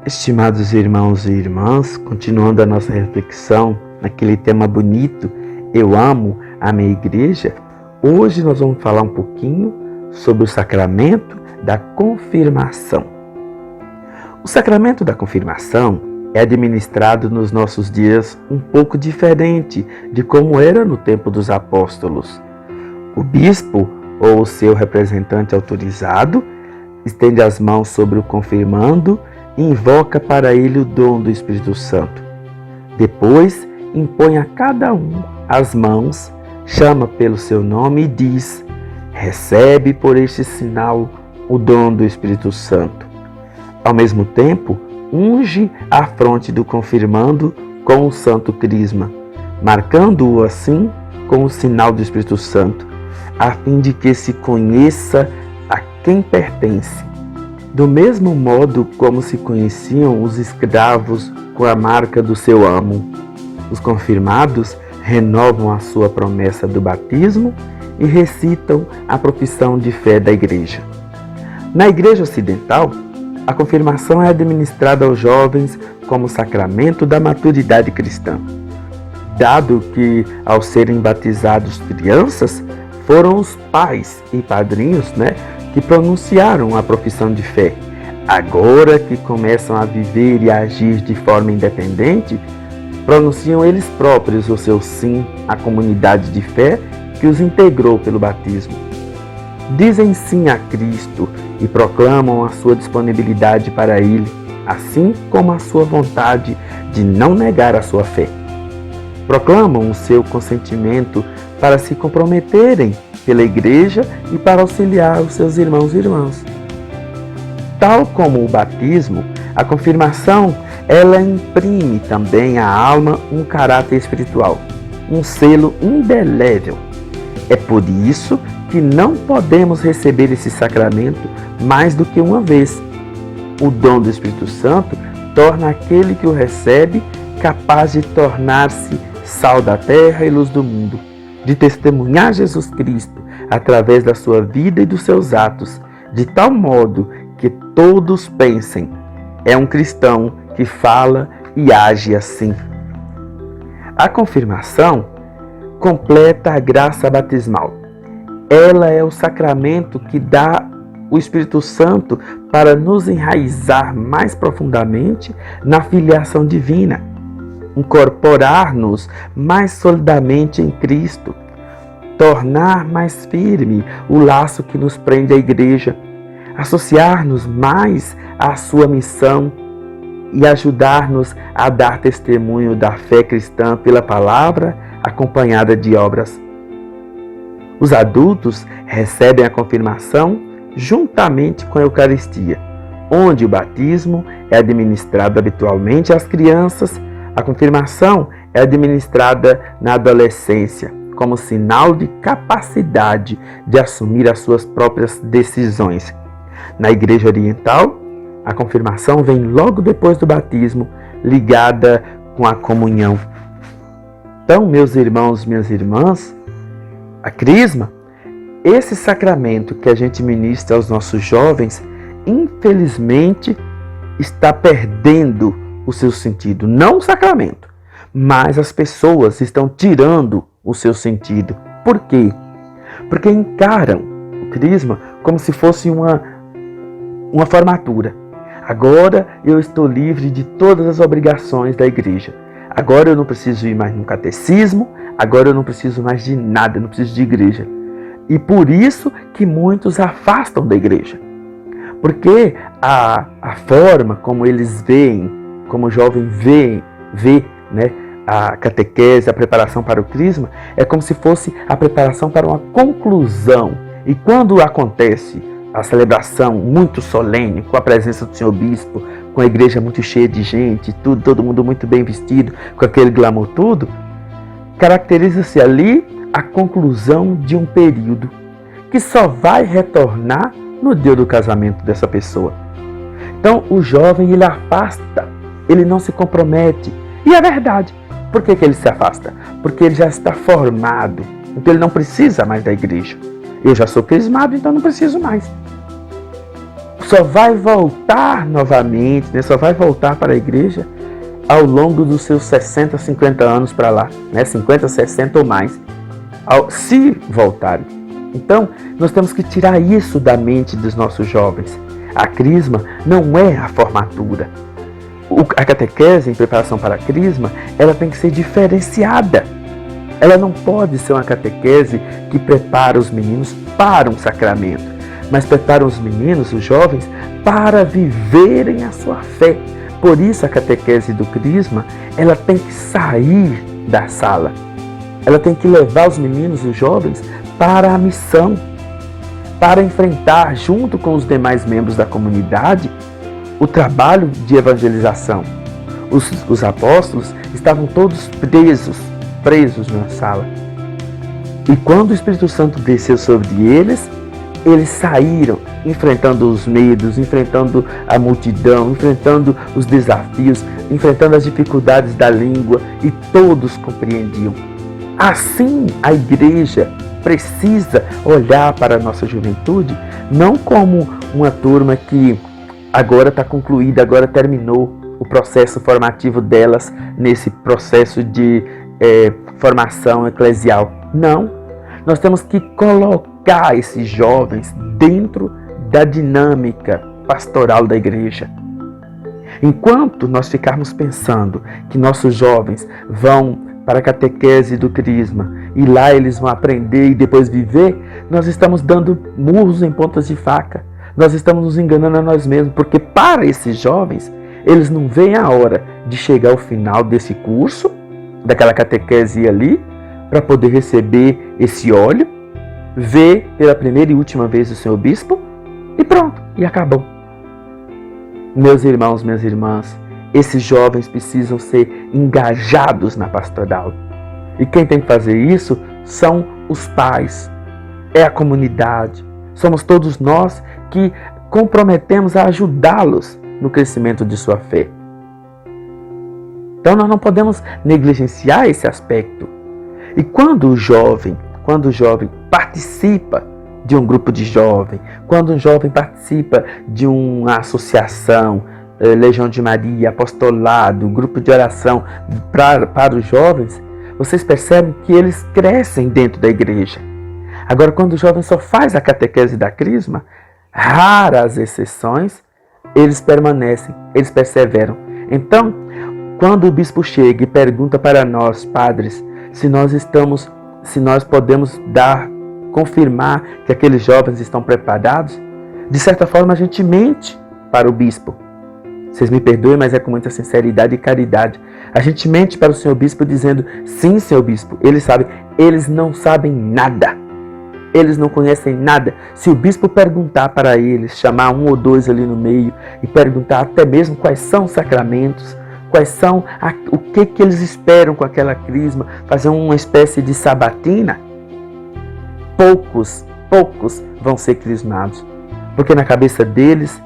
Estimados irmãos e irmãs, continuando a nossa reflexão naquele tema bonito, eu amo a minha igreja, hoje nós vamos falar um pouquinho sobre o sacramento da confirmação. O sacramento da confirmação é administrado nos nossos dias um pouco diferente de como era no tempo dos apóstolos. O bispo ou o seu representante autorizado estende as mãos sobre o confirmando e invoca para ele o dom do Espírito Santo. Depois, impõe a cada um as mãos, chama pelo seu nome e diz: recebe por este sinal o dom do Espírito Santo. Ao mesmo tempo, unge a fronte do confirmando com o santo crisma, marcando-o assim com o sinal do Espírito Santo, a fim de que se conheça a quem pertence. Do mesmo modo como se conheciam os escravos com a marca do seu amo, os confirmados renovam a sua promessa do batismo e recitam a profissão de fé da igreja. Na igreja ocidental, a confirmação é administrada aos jovens como sacramento da maturidade cristã. Dado que, ao serem batizados crianças, foram os pais e padrinhos, que pronunciaram a profissão de fé. Agora que começam a viver e a agir de forma independente, pronunciam eles próprios o seu sim à comunidade de fé que os integrou pelo batismo. Dizem sim a Cristo e proclamam a sua disponibilidade para Ele, assim como a sua vontade de não negar a sua fé. Proclamam o seu consentimento para se comprometerem pela igreja e para auxiliar os seus irmãos e irmãs. Tal como o batismo, a confirmação, ela imprime também à alma um caráter espiritual, um selo indelével. É por isso que não podemos receber esse sacramento mais do que uma vez. O dom do Espírito Santo torna aquele que o recebe capaz de tornar-se sal da terra e luz do mundo, de testemunhar Jesus Cristo através da sua vida e dos seus atos, de tal modo que todos pensem: é um cristão que fala e age assim. A confirmação completa a graça batismal. Ela é o sacramento que dá o Espírito Santo para nos enraizar mais profundamente na filiação divina, incorporar-nos mais solidamente em Cristo, tornar mais firme o laço que nos prende à igreja, associar-nos mais à sua missão e ajudar-nos a dar testemunho da fé cristã pela palavra acompanhada de obras. Os adultos recebem a confirmação juntamente com a Eucaristia, onde o batismo é administrado habitualmente às crianças. A confirmação é administrada na adolescência, como sinal de capacidade de assumir as suas próprias decisões. Na Igreja Oriental, a confirmação vem logo depois do batismo, ligada com a comunhão. Então, meus irmãos, minhas irmãs, a crisma, esse sacramento que a gente ministra aos nossos jovens, infelizmente, está perdendo o seu sentido. Não o sacramento, mas as pessoas estão tirando o seu sentido. Por quê? Porque encaram o crisma como se fosse uma formatura. Agora eu estou livre de todas as obrigações da igreja. Agora eu não preciso ir mais no catecismo, agora eu não preciso mais de nada, eu não preciso de igreja. E por isso que muitos afastam da igreja. Porque a forma como eles veem, como o jovem vê, a catequese, a preparação para o crisma, é como se fosse a preparação para uma conclusão. E quando acontece a celebração muito solene, com a presença do Senhor Bispo, com a igreja muito cheia de gente, todo mundo muito bem vestido, com aquele glamour tudo, caracteriza-se ali a conclusão de um período que só vai retornar no dia do casamento dessa pessoa. Então o jovem, ele afasta, ele não se compromete. E é verdade. Por que ele se afasta? Porque ele já está formado, então ele não precisa mais da igreja. Eu já sou crismado, então não preciso mais. só vai voltar novamente, né? Só vai voltar para a igreja ao longo dos seus 60, 50 anos para lá, né? 50, 60 ou mais, se voltarem. Então, nós temos que tirar isso da mente dos nossos jovens. A crisma não é a formatura. A catequese em preparação para a crisma, ela tem que ser diferenciada. Ela não pode ser uma catequese que prepara os meninos para um sacramento, mas prepara os meninos, os jovens, para viverem a sua fé. Por isso a catequese do crisma, ela tem que sair da sala. Ela tem que levar os meninos, os jovens, para a missão, para enfrentar, junto com os demais membros da comunidade, o trabalho de evangelização. Os apóstolos estavam todos presos na sala. E quando o Espírito Santo desceu sobre eles saíram enfrentando os medos, enfrentando a multidão, enfrentando os desafios, enfrentando as dificuldades da língua, e todos compreendiam. Assim, a igreja precisa olhar para a nossa juventude não como uma turma que agora está concluída, agora terminou o processo formativo delas nesse processo de formação eclesial. Não, nós temos que colocar esses jovens dentro da dinâmica pastoral da igreja. Enquanto nós ficarmos pensando que nossos jovens vão para a catequese do crisma e lá eles vão aprender e depois viver, nós estamos dando murros em pontas de faca. Nós estamos nos enganando a nós mesmos, porque para esses jovens, eles não veem a hora de chegar ao final desse curso, daquela catequese ali, para poder receber esse óleo, ver pela primeira e última vez o seu bispo, e pronto, e acabou. Meus irmãos, minhas irmãs, esses jovens precisam ser engajados na pastoral. E quem tem que fazer isso são os pais, é a comunidade. Somos todos nós que comprometemos a ajudá-los no crescimento de sua fé. Então nós não podemos negligenciar esse aspecto. E quando o jovem participa de um grupo de jovens, quando um jovem participa de uma associação, Legião de Maria, apostolado, grupo de oração para os jovens, vocês percebem que eles crescem dentro da igreja. Agora, quando o jovem só faz a catequese da crisma, raras exceções, eles permanecem, eles perseveram. Então, quando o bispo chega e pergunta para nós, padres, se nós podemos confirmar que aqueles jovens estão preparados, de certa forma a gente mente para o bispo. Vocês me perdoem, mas é com muita sinceridade e caridade. A gente mente para o senhor bispo dizendo, sim, senhor bispo, eles não sabem nada. Eles não conhecem nada. Se o bispo perguntar para eles, chamar um ou dois ali no meio e perguntar até mesmo quais são os sacramentos, o que eles esperam com aquela crisma, fazer uma espécie de sabatina, poucos vão ser crismados. Porque na cabeça deles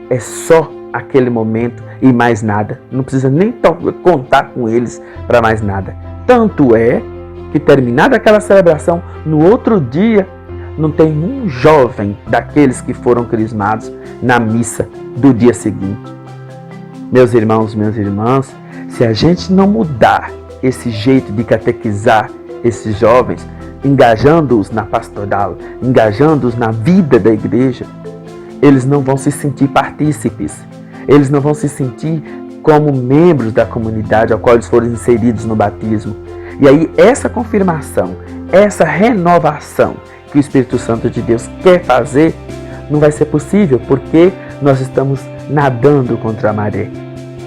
é só aquele momento e mais nada. Não precisa nem contar com eles para mais nada. Tanto é que, terminada aquela celebração, no outro dia, não tem um jovem daqueles que foram crismados na missa do dia seguinte. Meus irmãos, minhas irmãs, se a gente não mudar esse jeito de catequizar esses jovens, engajando-os na pastoral, engajando-os na vida da igreja, eles não vão se sentir partícipes, eles não vão se sentir como membros da comunidade ao qual eles foram inseridos no batismo. E aí essa confirmação, essa renovação que o Espírito Santo de Deus quer fazer, não vai ser possível, porque nós estamos nadando contra a maré.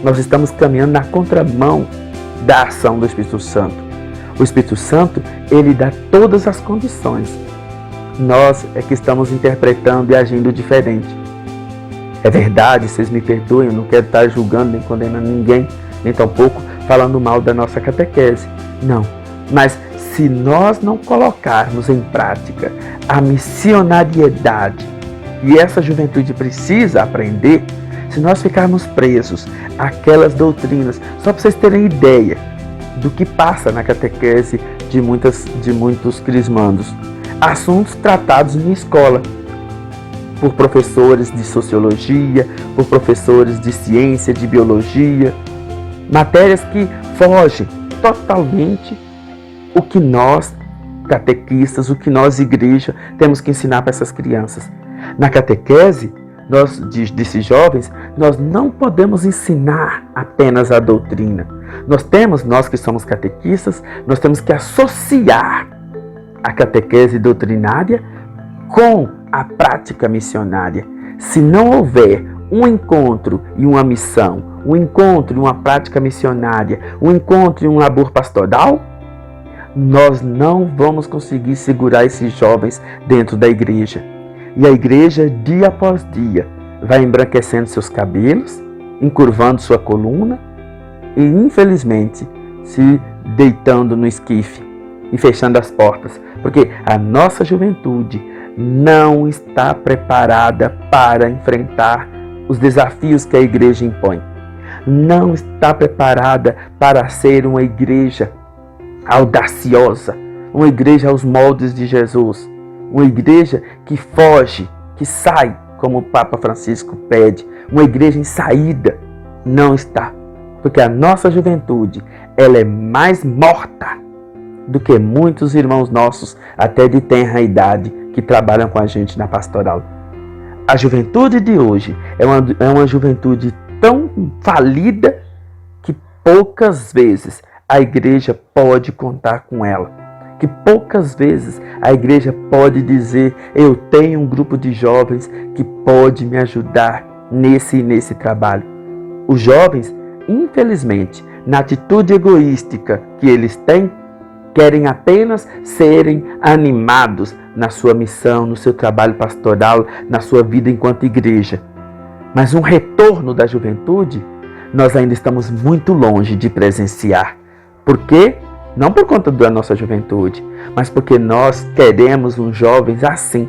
Nós estamos caminhando na contramão da ação do Espírito Santo. O Espírito Santo, ele dá todas as condições. Nós é que estamos interpretando e agindo diferente. É verdade, vocês me perdoem, eu não quero estar julgando nem condenando ninguém, nem tampouco falando mal da nossa catequese. Não, mas se nós não colocarmos em prática a missionariedade, e essa juventude precisa aprender, se nós ficarmos presos àquelas doutrinas, só para vocês terem ideia do que passa na catequese de muitos crismandos, assuntos tratados em escola. por professores de sociologia, por professores de ciência, de biologia, matérias que fogem totalmente o que nós, catequistas, o que nós, igreja, temos que ensinar para essas crianças. Na catequese, desses jovens, nós não podemos ensinar apenas a doutrina. Nós que somos catequistas, nós temos que associar a catequese doutrinária com a prática missionária. Se não houver um encontro e uma missão, um encontro e uma prática missionária, um encontro e um labor pastoral, nós não vamos conseguir segurar esses jovens dentro da igreja. E a igreja, dia após dia, vai embranquecendo seus cabelos, encurvando sua coluna e, infelizmente, se deitando no esquife e fechando as portas, porque a nossa juventude não está preparada para enfrentar os desafios que a igreja impõe. Não está preparada para ser uma igreja audaciosa, uma igreja aos moldes de Jesus, uma igreja que foge, que sai, como o Papa Francisco pede, uma igreja em saída. Não está, porque a nossa juventude, ela é mais morta do que muitos irmãos nossos, até de tenra idade, que trabalham com a gente na pastoral. A juventude de hoje é uma juventude tão falida que poucas vezes a igreja pode contar com ela. Que poucas vezes a igreja pode dizer: eu tenho um grupo de jovens que pode me ajudar nesse trabalho. Os jovens, infelizmente, na atitude egoística que eles têm, querem apenas serem animados na sua missão, no seu trabalho pastoral, na sua vida enquanto igreja. Mas um retorno da juventude, nós ainda estamos muito longe de presenciar. Por quê? Não por conta da nossa juventude, mas porque nós queremos uns jovens assim,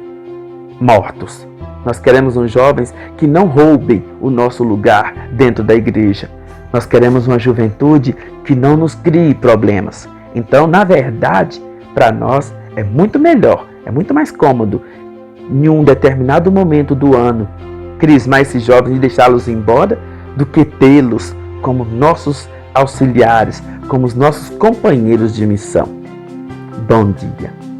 mortos. Nós queremos uns jovens que não roubem o nosso lugar dentro da igreja. Nós queremos uma juventude que não nos crie problemas. Então, na verdade, para nós é muito melhor, é muito mais cômodo, em um determinado momento do ano, crismar esses jovens e deixá-los embora, do que tê-los como nossos auxiliares, como os nossos companheiros de missão. Bom dia.